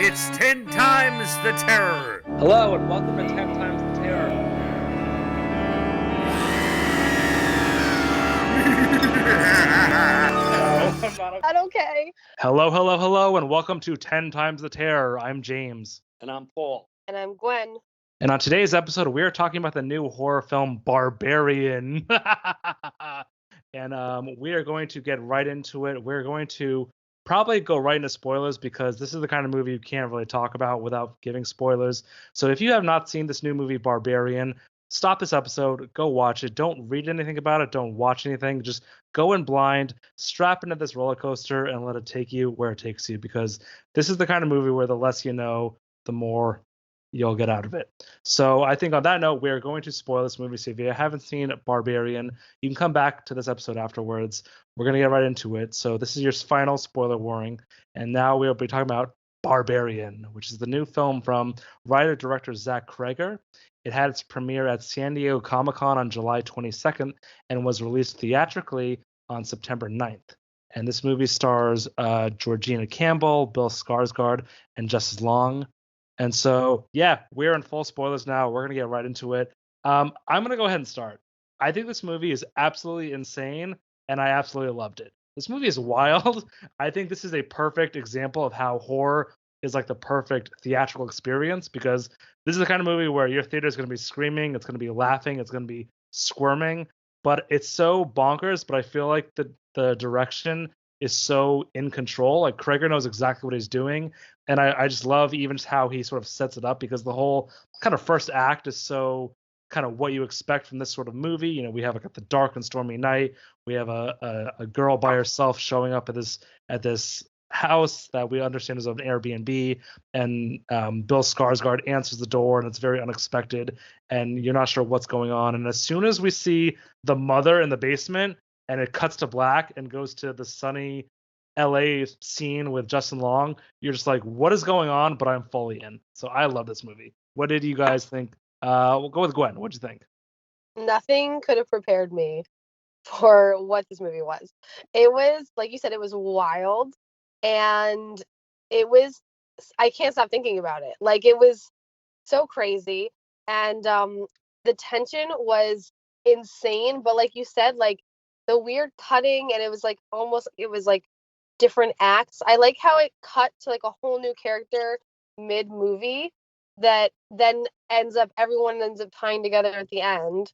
It's 10 times the terror. Hello and welcome to 10 Times the Terror. Not okay. Hello, and welcome to 10 Times the Terror. I'm James. And I'm Paul. And I'm Gwen. And on today's episode, we're talking about the new horror film Barbarian. And we are going to get right into it. We're going to probably go right into spoilers because this is the kind of movie you can't really talk about without giving spoilers. So if you have not seen this new movie Barbarian, stop this episode, go watch it. Don't read anything about it. Don't watch anything. Just go in blind, strap into this roller coaster, and let it take you where it takes you, because this is the kind of movie where the less you know, the more you'll get out of it. So I think on that note, we're going to spoil this movie. So if you haven't seen Barbarian, you can come back to this episode afterwards. We're going to get right into it. So this is your final spoiler warning. And now we'll be talking about Barbarian, which is the new film from writer-director Zach Cregger. It had its premiere at San Diego Comic-Con on July 22nd and was released theatrically on September 9th. And this movie stars Georgina Campbell, Bill Skarsgård, and Justice Long. And so, yeah, we're in full spoilers now. We're going to get right into it. I'm going to go ahead and start. I think this movie is absolutely insane, and I absolutely loved it. This movie is wild. I think this is a perfect example of how horror is like the perfect theatrical experience, because this is the kind of movie where your theater is going to be screaming, it's going to be laughing, it's going to be squirming, but it's so bonkers. But I feel like the direction is so in control. Like, Cregger knows exactly what he's doing, and I just love even just how he sort of sets it up, because the whole kind of first act is so kind of what you expect from this sort of movie. You know, we have like the dark and stormy night. We have a girl by herself showing up at this house that we understand is an Airbnb, and Bill Skarsgård answers the door, and it's very unexpected, and you're not sure what's going on. And as soon as we see the mother in the basement, and it cuts to black and goes to the sunny LA scene with Justin Long, you're just like, what is going on? But I'm fully in. So I love this movie. What did you guys think? We'll go with Gwen. What'd you think? Nothing could have prepared me for what this movie was. It was, like you said, it was wild. And I can't stop thinking about it. Like, it was so crazy. And the tension was insane. But like you said, like, the weird cutting, and it was like different acts. I like how it cut to like a whole new character mid-movie that then everyone ends up tying together at the end.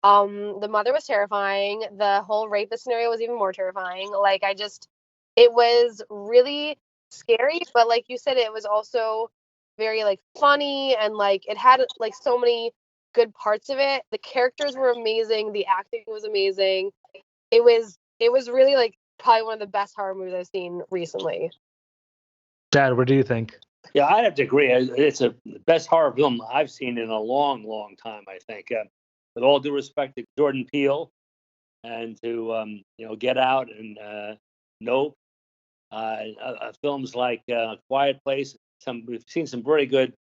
The mother was terrifying. The whole rapist scenario was even more terrifying. Like, it was really scary, but like you said, it was also very like funny, and like it had like so many good parts of it. The characters were amazing. The acting was amazing. It was really like probably one of the best horror movies I've seen recently. Dad, what do you think? Yeah, I'd have to agree. It's the best horror film I've seen in a long, long time, I think. With all due respect to Jordan Peele and to Get Out and Nope, films like Quiet Place. We've seen some very good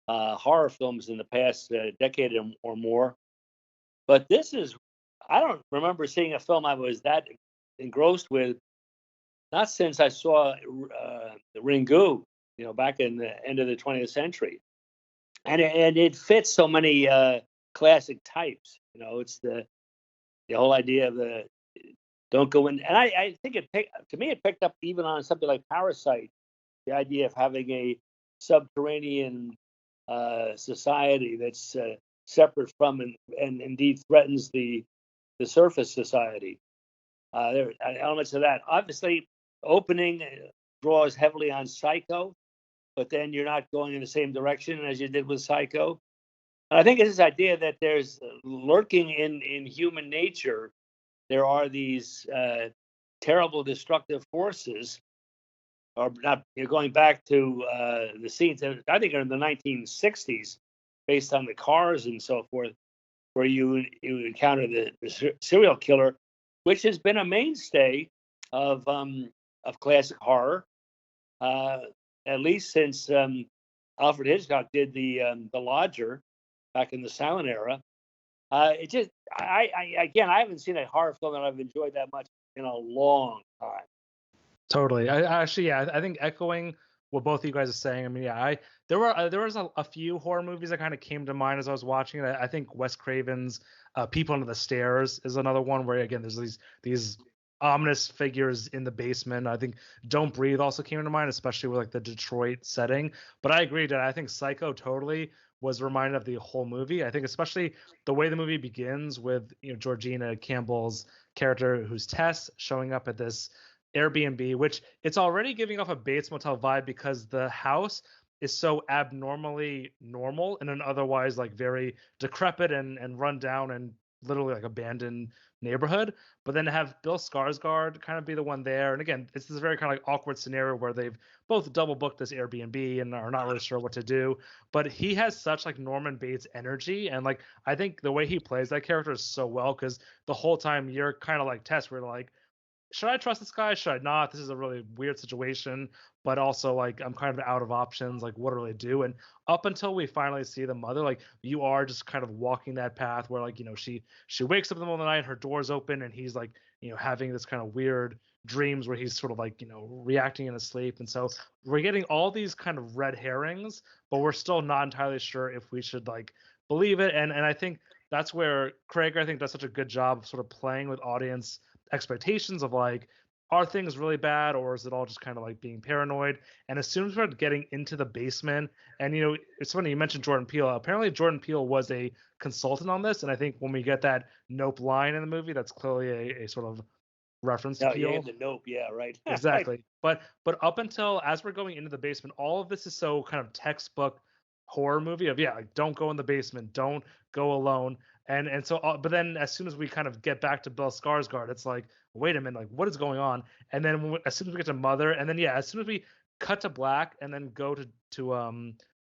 horror films in the past decade or more. But I don't remember seeing a film I was that engrossed with, not since I saw the Ringu, back in the end of the 20th century. And it fits so many classic types. It's the whole idea of the don't go in. And I think it picked up even on something like Parasite, the idea of having a subterranean society that's separate from and indeed threatens the surface society. There are elements of that. Obviously, opening draws heavily on Psycho, but then you're not going in the same direction as you did with Psycho. And I think it's this idea that there's lurking in human nature, there are these terrible destructive forces, or not. You're going back to the scenes that I think are in the 1960s, based on the Cars and so forth, where you encounter the serial killer, which has been a mainstay of classic horror, at least since Alfred Hitchcock did the Lodger back in the silent era. I haven't seen a horror film that I've enjoyed that much in a long time. Totally. I think echoing what both of you guys are saying. I mean, yeah, there was a few horror movies that kind of came to mind as I was watching it. I think Wes Craven's People Under the Stairs is another one where again there's these ominous figures in the basement. I think Don't Breathe also came to mind, especially with like the Detroit setting. But I agree that I think Psycho totally was reminded of the whole movie. I think especially the way the movie begins with Georgina Campbell's character, who's Tess, showing up at this Airbnb, which it's already giving off a Bates Motel vibe because the house is so abnormally normal in an otherwise like very decrepit and run down and literally like abandoned neighborhood. But then to have Bill Skarsgård kind of be the one there, and again, it's this very kind of like awkward scenario where they've both double booked this Airbnb and are not really sure what to do. But he has such like Norman Bates energy, and like I think the way he plays that character is so well because the whole time you're kind of like Tess, where like, should I trust this guy? Should I not? This is a really weird situation, but also like I'm kind of out of options. Like, what do I do? And up until we finally see the mother, like you are just kind of walking that path where like she wakes up in the middle of the night, her door's open, and he's like having this kind of weird dreams where he's sort of like reacting in his sleep. And so we're getting all these kind of red herrings, but we're still not entirely sure if we should like believe it. And I think that's where Craig I think does such a good job of sort of playing with audience expectations of like, are things really bad or is it all just kind of like being paranoid? And as soon as we're getting into the basement, and it's funny you mentioned Jordan Peele. Apparently Jordan Peele was a consultant on this, and I think when we get that Nope line in the movie, that's clearly a sort of reference to Peele. Yeah, the Nope, yeah, right. Exactly. But up until as we're going into the basement, all of this is so kind of textbook horror movie of like, don't go in the basement, don't go alone. And so but then as soon as we kind of get back to Bill Skarsgård, it's like, wait a minute, like what is going on? And then as soon as we get to Mother, and then as soon as we cut to black and then go to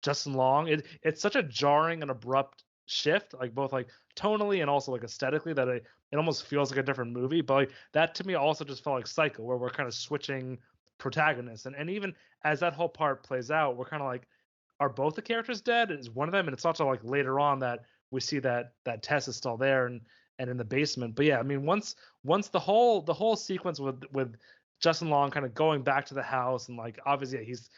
Justin Long, it's such a jarring and abrupt shift, like both like tonally and also like aesthetically, that it almost feels like a different movie. But like that to me also just felt like Psycho, where we're kind of switching protagonists. And even as that whole part plays out, we're kind of like, are both the characters dead? Is one of them? And it's not until like later on that we see that Tess is still there and in the basement. But yeah, I mean, once the whole sequence with Justin Long kind of going back to the house, and like obviously he's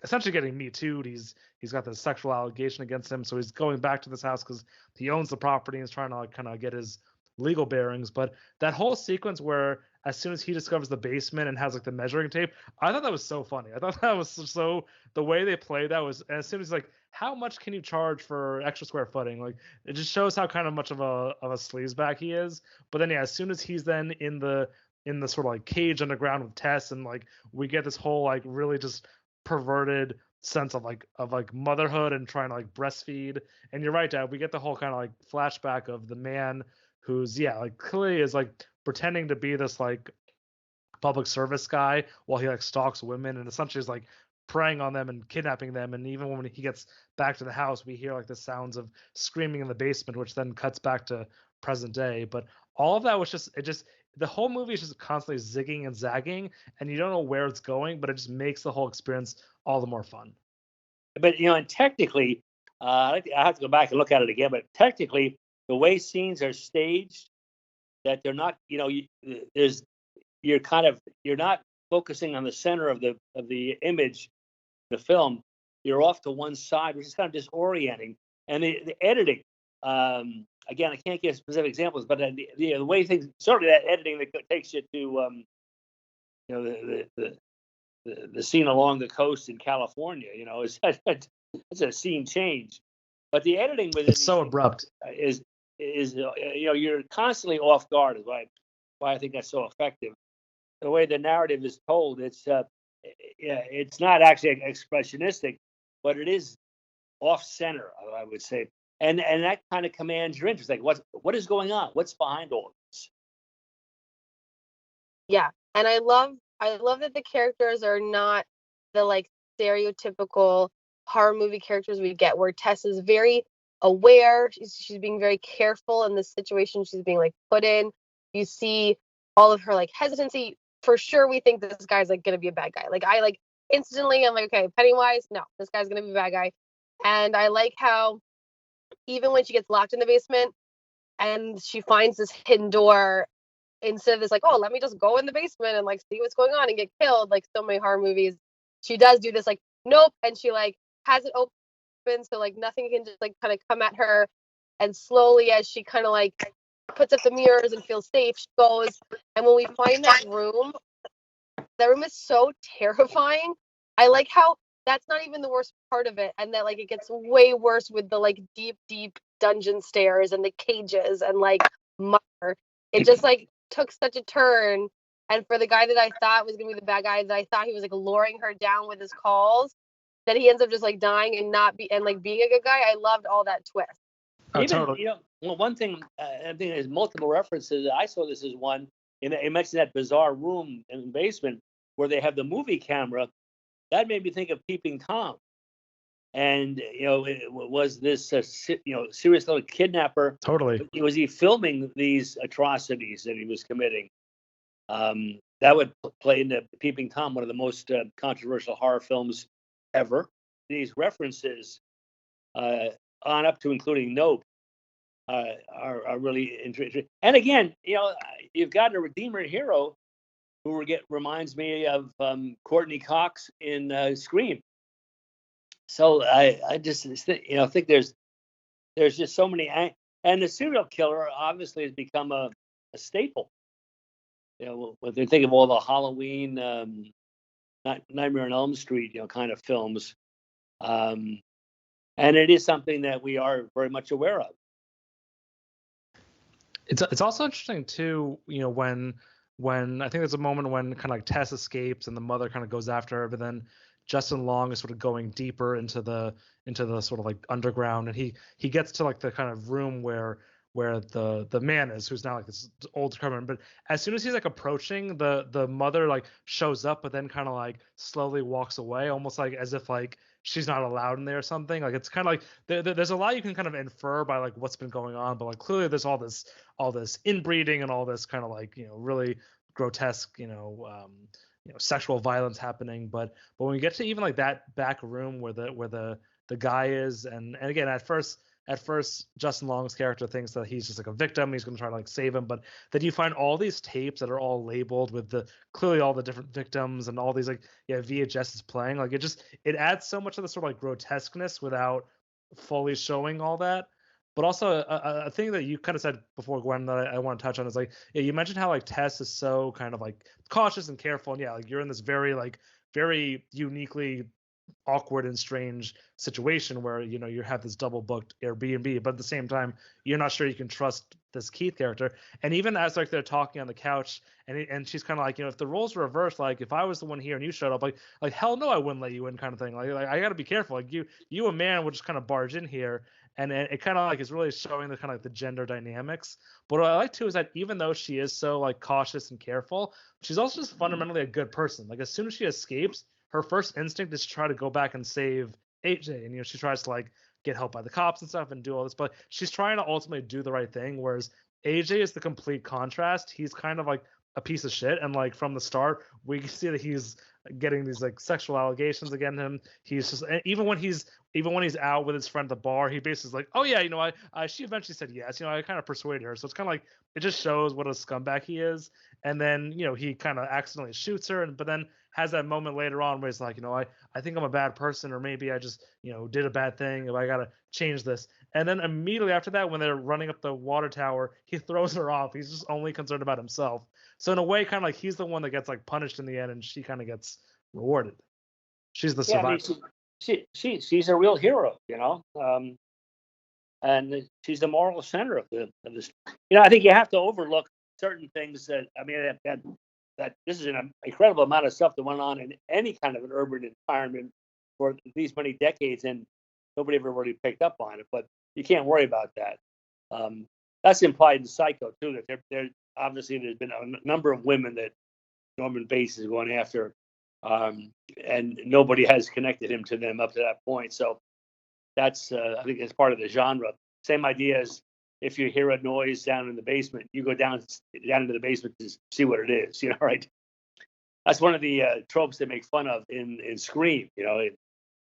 essentially getting Me Too'd. He's got this sexual allegation against him, so he's going back to this house because he owns the property and is trying to like kind of get his legal bearings. But that whole sequence where as soon as he discovers the basement and has like the measuring tape, I thought that was so funny. I thought that was so the way they played that was, and as soon as like, how much can you charge for extra square footing? Like it just shows how kind of much of a sleazebag he is. But then as soon as he's then in the sort of like cage underground with Tess, and like we get this whole like really just perverted sense of like motherhood and trying to like breastfeed. And you're right, Dad, we get the whole kind of like flashback of the man who's like clearly is like pretending to be this like public service guy while he like stalks women and essentially is like preying on them and kidnapping them. And even when he gets back to the house, we hear like the sounds of screaming in the basement, which then cuts back to present day. But all of that was just the whole movie is just constantly zigging and zagging, and you don't know where it's going, but it just makes the whole experience all the more fun. But and technically, I have to go back and look at it again. But technically, the way scenes are staged, that they're not, you're not focusing on the center of the image, the film. You're off to one side, which is kind of disorienting. And the editing, again, I can't give specific examples, but the way things, certainly that editing that takes you to, the scene along the coast in California, it's a scene change. But the editing with it's so abrupt is you're constantly off guard, is why I think that's so effective. The way the narrative is told, it's not actually expressionistic, but it is off center, I would say, and that kind of commands your interest. Like, what is going on? What's behind all of this? Yeah, and I love that the characters are not the like stereotypical horror movie characters we get, where Tess is very aware. She's being very careful in the situation she's being like put in. You see all of her like hesitancy. For sure, we think this guy's like gonna be a bad guy. Like I like instantly, I'm like, okay, Pennywise, no, this guy's gonna be a bad guy. And I like how even when she gets locked in the basement and she finds this hidden door, instead of this like, oh, let me just go in the basement and like see what's going on and get killed, like so many horror movies, she does do this like nope, and she like has it open so like nothing can just like kind of come at her, and slowly as she kind of like puts up the mirrors and feels safe, she goes, and when we find that room is so terrifying. I like how that's not even the worst part of it, and that like it gets way worse with the like deep dungeon stairs and the cages and like mother. It just like took such a turn, and for the guy that I thought was gonna be the bad guy, that I thought he was like luring her down with his calls, that he ends up just like dying and not be and like being a good guy. I loved all that twist. Even totally. well, one thing I think there's multiple references. I saw this as one. And it mentioned that bizarre room in the basement where they have the movie camera. That made me think of Peeping Tom. And was this serious little kidnapper? Totally. Was he filming these atrocities that he was committing? That would play into Peeping Tom, one of the most controversial horror films ever. These references, on up to including Nope, are really interesting. And again, you've got a redeemer hero who reminds me of Courtney Cox in Scream. So I just think there's just so many, and the serial killer obviously has become a staple. When they think of all the Halloween, Nightmare on Elm Street, kind of films, and it is something that we are very much aware of. It's also interesting too, when I think there's a moment when kind of like Tess escapes and the mother kind of goes after her, but then Justin Long is sort of going deeper into the sort of like underground, and he gets to like the kind of room where the man is, who's now like this old criminal. But as soon as he's like approaching, the mother like shows up, but then kind of like slowly walks away, almost like as if like she's not allowed in there or something. Like it's kind of like there's a lot you can kind of infer by like what's been going on, but like clearly there's all this inbreeding and all this kind of like really grotesque sexual violence happening. But when we get to even like that back room where the guy is, and again at first Justin Long's character thinks that he's just like a victim, he's going to try to like save him, but then you find all these tapes that are all labeled with clearly all the different victims, and all these like VHS is playing. Like it adds so much of the sort of like grotesqueness without fully showing all that. But also a thing that you kind of said before, Gwen, that I want to touch on is like, you mentioned how like Tess is so kind of like cautious and careful, and like you're in this very uniquely awkward and strange situation where you have this double booked Airbnb, but at the same time you're not sure you can trust this Keith character. And even as like they're talking on the couch, and she's kind of like, if the roles were reversed, like if I was the one here and you showed up, like hell no, I wouldn't let you in, kind of thing. Like I got to be careful. Like you a man would just kind of barge in here, and it kind of like is really showing the kind of like the gender dynamics. But what I like too is that even though she is so like cautious and careful, she's also just fundamentally a good person. Like as soon as she escapes, her first instinct is to try to go back and save AJ, and she tries to like get help by the cops and stuff and do all this, but she's trying to ultimately do the right thing. Whereas AJ is the complete contrast. He's kind of like a piece of shit, and like from the start we see that he's getting these like sexual allegations against him. He's just, even when he's out with his friend at the bar, he basically is like, oh yeah, she eventually said yes, I kind of persuaded her. So it's kind of like, it just shows what a scumbag he is. And then he kind of accidentally shoots her, but then has that moment later on where he's like, I think I'm a bad person, or maybe I just did a bad thing, I gotta change this. And then immediately after that, when they're running up the water tower, he throws her off. He's just only concerned about himself. So in a way, kind of like he's the one that gets like punished in the end, and she kind of gets rewarded. She's the survivor. She's a real hero, and she's the moral center of this. I think you have to overlook certain things that this is an incredible amount of stuff that went on in any kind of an urban environment for these many decades, and nobody ever really picked up on it. But you can't worry about that. That's implied in Psycho too. That there obviously there's been a number of women that Norman Bates is going after, and nobody has connected him to them up to that point. So that's I think it's part of the genre. Same idea as if you hear a noise down in the basement, you go down into the basement to see what it is. Right? That's one of the tropes they make fun of in Scream. It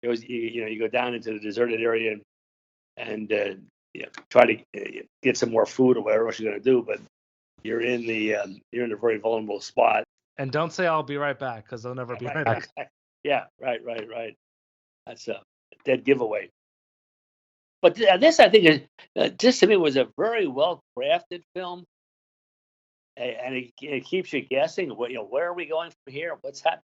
was you go down into the deserted area and try to get some more food or whatever else you're going to do, but you're in a very vulnerable spot. And don't say I'll be right back, because they'll never be right back. Yeah, right. That's a dead giveaway. But this, I think, is just to me was a very well crafted film, and it keeps you guessing. Where are we going from here? What's happening?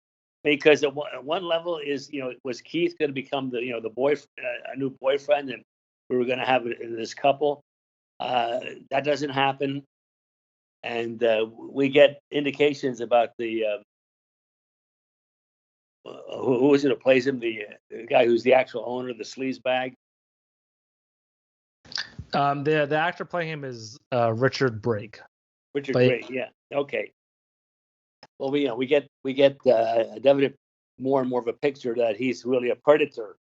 Because at one level is, was Keith going to become the boy, a new boyfriend, and we were going to have this couple. That doesn't happen, and we get indications about the who is it that plays him, the guy who's the actual owner of the sleaze bag. The actor playing him is Richard Brake. Richard Brake, yeah. Okay. Well, we get a definite more and more of a picture that he's really a predator,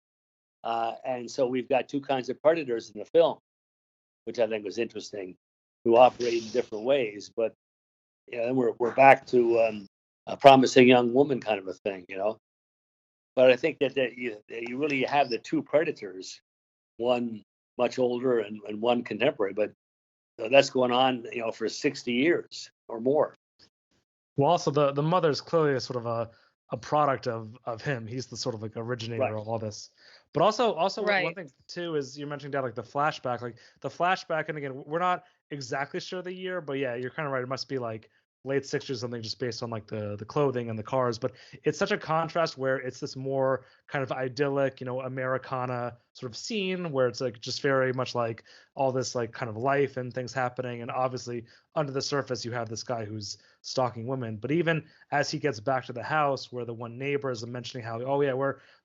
and so we've got two kinds of predators in the film, which I think was interesting, who operate in different ways. But then we're back to a promising young woman kind of a thing, But I think that you really have the two predators, one much older and one contemporary, but that's going on, for 60 years or more. Well, also the mother's clearly a sort of a product of him. He's the sort of like originator of all this. But also Right. one thing too is you mentioned that like the flashback, and again, we're not exactly sure the year, but yeah, you're kind of right. It must be like late 60s or something, just based on like the clothing and the cars. But it's such a contrast where it's this more kind of idyllic, Americana sort of scene where it's like just very much like all this like kind of life and things happening, and obviously under the surface you have this guy who's stalking women. But even as he gets back to the house, where the one neighbor is mentioning how, oh yeah,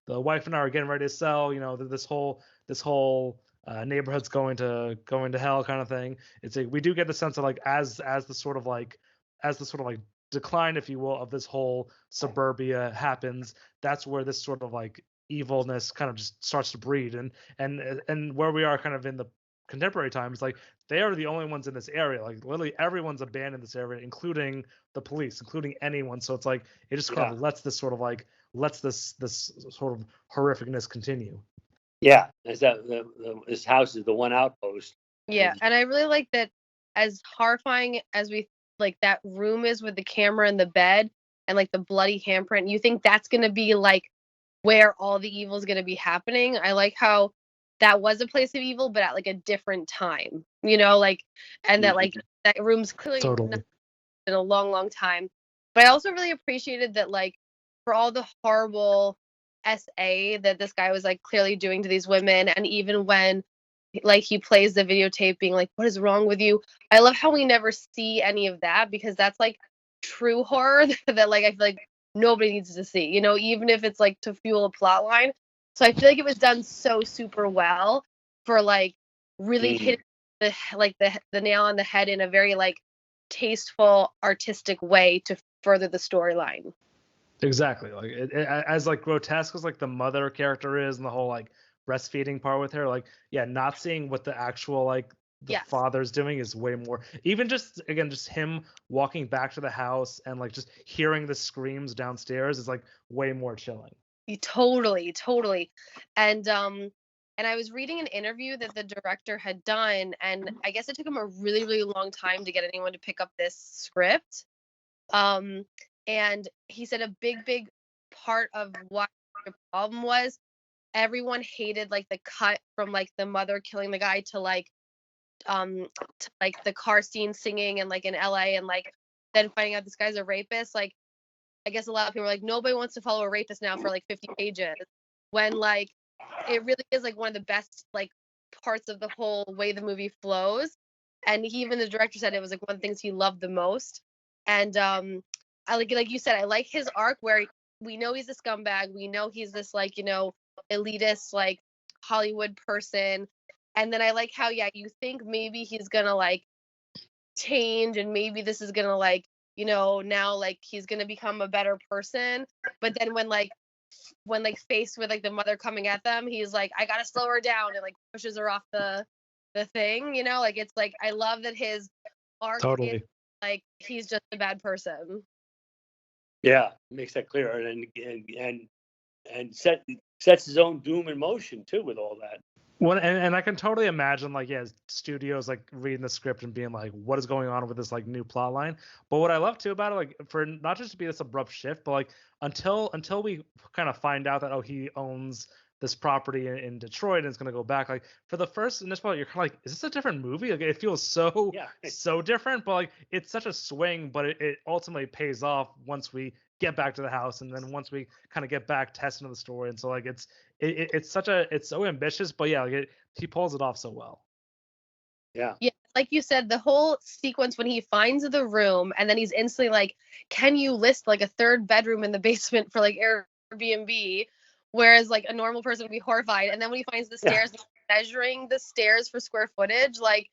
the wife and I are getting ready to sell, this whole neighborhood's going to hell kind of thing. It's like we do get the sense of like as the sort of like decline, if you will, of this whole suburbia happens, that's where this sort of like evilness kind of just starts to breed, and where we are kind of in the contemporary times, like they are the only ones in this area. Like literally everyone's abandoned this area, including the police, including anyone. So it's like it just kind of lets this sort of horrificness continue. Yeah, this house is the one outpost. Yeah, and I really like that, as horrifying as we like that room is with the camera in the bed and like the bloody handprint, you think that's going to be like where all the evil is going to be happening. I like how that was a place of evil, but at like a different time, like, and that like that room's clearly not in a long time. But I also really appreciated that, like, for all the horrible SA that this guy was like clearly doing to these women, and even when like he plays the videotape being like, what is wrong with you? I love how we never see any of that, because that's like true horror that like I feel like nobody needs to see, even if it's like to fuel a plot line. So I feel like it was done so super well for like really hitting the nail on the head in a very like tasteful, artistic way to further the storyline. Exactly. Like as like grotesque as like the mother character is, and the whole like breastfeeding part with her, like not seeing what the actual like the father's doing is way more. Even just him walking back to the house and like just hearing the screams downstairs is like way more chilling. Totally. And I was reading an interview that the director had done, and I guess it took him a really, really long time to get anyone to pick up this script. And he said a big part of what the problem was, everyone hated like the cut from like the mother killing the guy to like the car scene singing and like in LA, and like then finding out this guy's a rapist. Like, I guess a lot of people are like, nobody wants to follow a rapist now for like 50 pages, when like it really is like one of the best like parts of the whole way the movie flows. And even the director said it was like one of the things he loved the most. And I like you said, I like his arc where we know he's a scumbag, we know he's this like elitist like Hollywood person, and then I like how you think maybe he's gonna like change, and maybe this is gonna like now like he's gonna become a better person, but then when faced with like the mother coming at them, he's like, I gotta slow her down, and like pushes her off the thing, like it's like I love that his arc is like he's just a bad person. Yeah, makes that clear, and sets his own doom in motion too with all that. Well, and I can totally imagine, like, yeah, studios like reading the script and being like, what is going on with this like new plot line? But what I love too about it, like, for not just to be this abrupt shift, but like until we kind of find out that, oh, he owns this property in Detroit and it's gonna go back. Like, for the first initial part, you're kind of like, is this a different movie? Like, it feels so Yeah. so different, but like it's such a swing, but it ultimately pays off once we get back to the house, and then once we kind of get back testing the story. And so like it's so ambitious, but yeah, like he pulls it off so well. Yeah. Yeah, like you said, the whole sequence when he finds the room and then he's instantly like, can you list like a third bedroom in the basement for like Airbnb? Whereas like a normal person would be horrified. And then when he finds the Yeah. stairs, measuring the stairs for square footage, like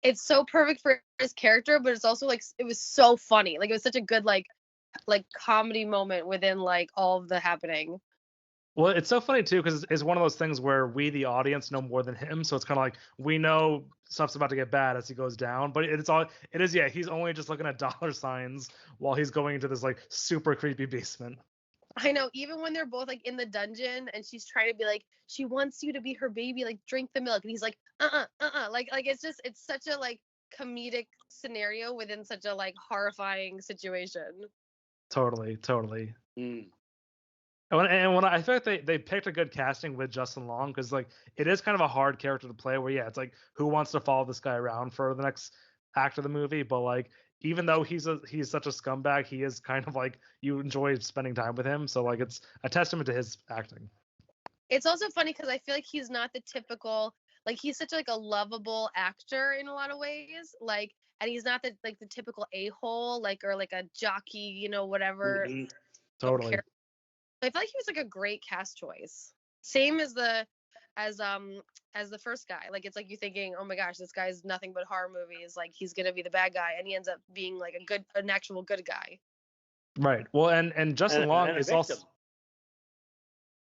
it's so perfect for his character, but it's also like it was so funny. Like it was such a good like comedy moment within like all of the happening. Well, it's so funny too because it's one of those things where we, the audience, know more than him. So it's kind of like we know stuff's about to get bad as he goes down. But it is, yeah. He's only just looking at dollar signs while he's going into this like super creepy basement. I know, even when they're both like in the dungeon and she's trying to be like, she wants you to be her baby, like drink the milk, and he's like, like it's such a like comedic scenario within such a like horrifying situation. Totally. Mm. And when I feel like they picked a good casting with Justin Long, because like it is kind of a hard character to play. Where yeah, it's like, who wants to follow this guy around for the next act of the movie? But like, even though he's such a scumbag, he is kind of like, you enjoy spending time with him. So like, it's a testament to his acting. It's also funny because I feel like he's not the typical, like he's such like a lovable actor in a lot of ways, like, and he's not the typical a-hole, like, or like a jockey, you know, whatever. Mhm. Totally. I feel like he was like a great cast choice. Same as as the first guy. Like it's like you thinking, oh my gosh, this guy's nothing but horror movies. Like he's gonna be the bad guy, and he ends up being like an actual good guy. Right. Well, and Justin Long And a is victim. also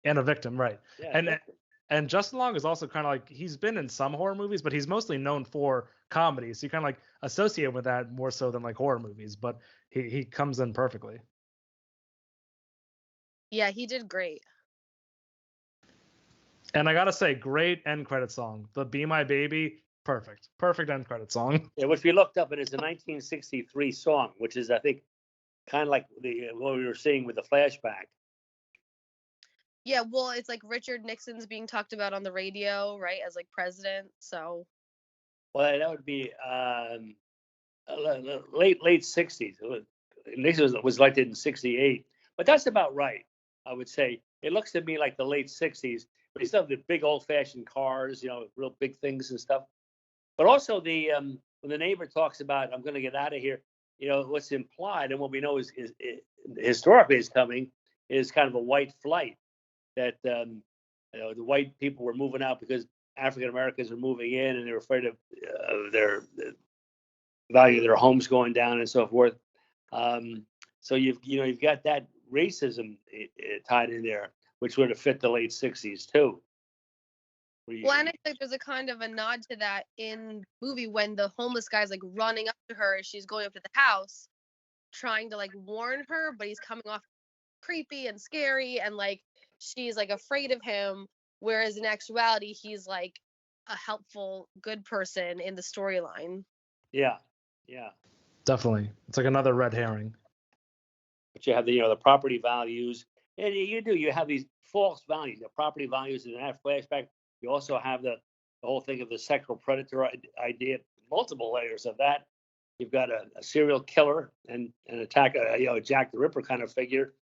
and a victim, right? Yeah, And victim. and Justin Long is also kind of like, he's been in some horror movies, but he's mostly known for comedies. So you kind of like associate with that more so than like horror movies. But he comes in perfectly. Yeah, he did great. And I gotta say, great end credit song. The "Be My Baby," perfect end credit song. Yeah, which we looked up, and it's a 1963 song, which is, I think, kind of like what we were seeing with the flashback. Yeah, well, it's like Richard Nixon's being talked about on the radio, right, as like president. So. Well, that would be late 60s. Nixon was elected in 68, but that's about right, I would say. It looks to me like the late 60s, but you still have the big old-fashioned cars, you know, real big things and stuff. But also when the neighbor talks about, I'm going to get out of here, you know, what's implied and what we know is historically is coming is kind of a white flight, that you know, the white people were moving out because African Americans were moving in, and they were afraid of their value of their homes going down and so forth. So you've got that racism tied in there, which would have fit the late 60s too. Well, and I think there's a kind of a nod to that in the movie when the homeless guy's like running up to her as she's going up to the house, trying to like warn her, but he's coming off creepy and scary, and like she's like afraid of him, whereas in actuality he's like a helpful, good person in the storyline. Yeah. Definitely, it's like another red herring. But you have the property values, and you have these false values, the property values in that flashback. You also have the whole thing of the sexual predator idea, multiple layers of that. You've got a serial killer and an attack, Jack the Ripper kind of figure,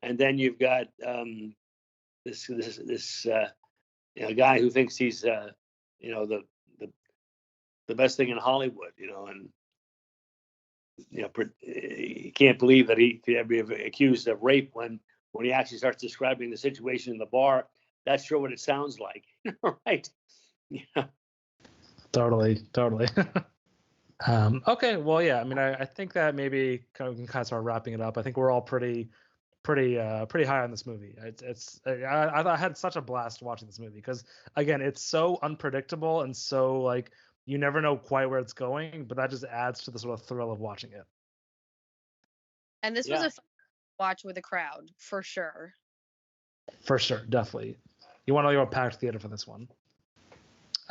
and then you've got this guy who thinks he's the best thing in Hollywood, and he can't believe that he could ever be accused of rape when he actually starts describing the situation in the bar. That's sure what it sounds like, right? Yeah. Totally. Okay, well, yeah. I mean, I think that maybe we can kind of start wrapping it up. I think we're all pretty high on this movie. I had such a blast watching this movie because, again, it's so unpredictable and so like you never know quite where it's going, but that just adds to the sort of thrill of watching it. And this was a fun watch with a crowd for sure. For sure, definitely. You want to go packed theater for this one.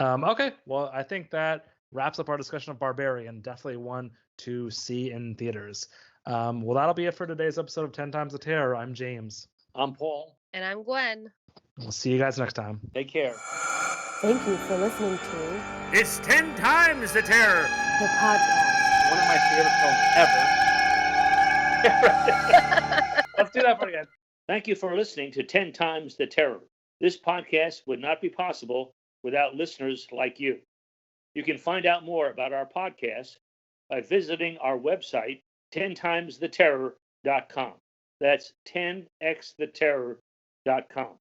Okay, well, I think that wraps up our discussion of Barbarian. Definitely one to see in theaters. Well, that'll be it for today's episode of 10 Times the Terror. I'm James. I'm Paul. And I'm Gwen. We'll see you guys next time. Take care. Thank you for listening to It's 10 Times the Terror. the podcast. One of my favorite films ever. Let's do that one again. Thank you for listening to 10 Times the Terror. This podcast would not be possible without listeners like you. You can find out more about our podcast by visiting our website, 10timestheterror.com. That's 10xtheterror.com.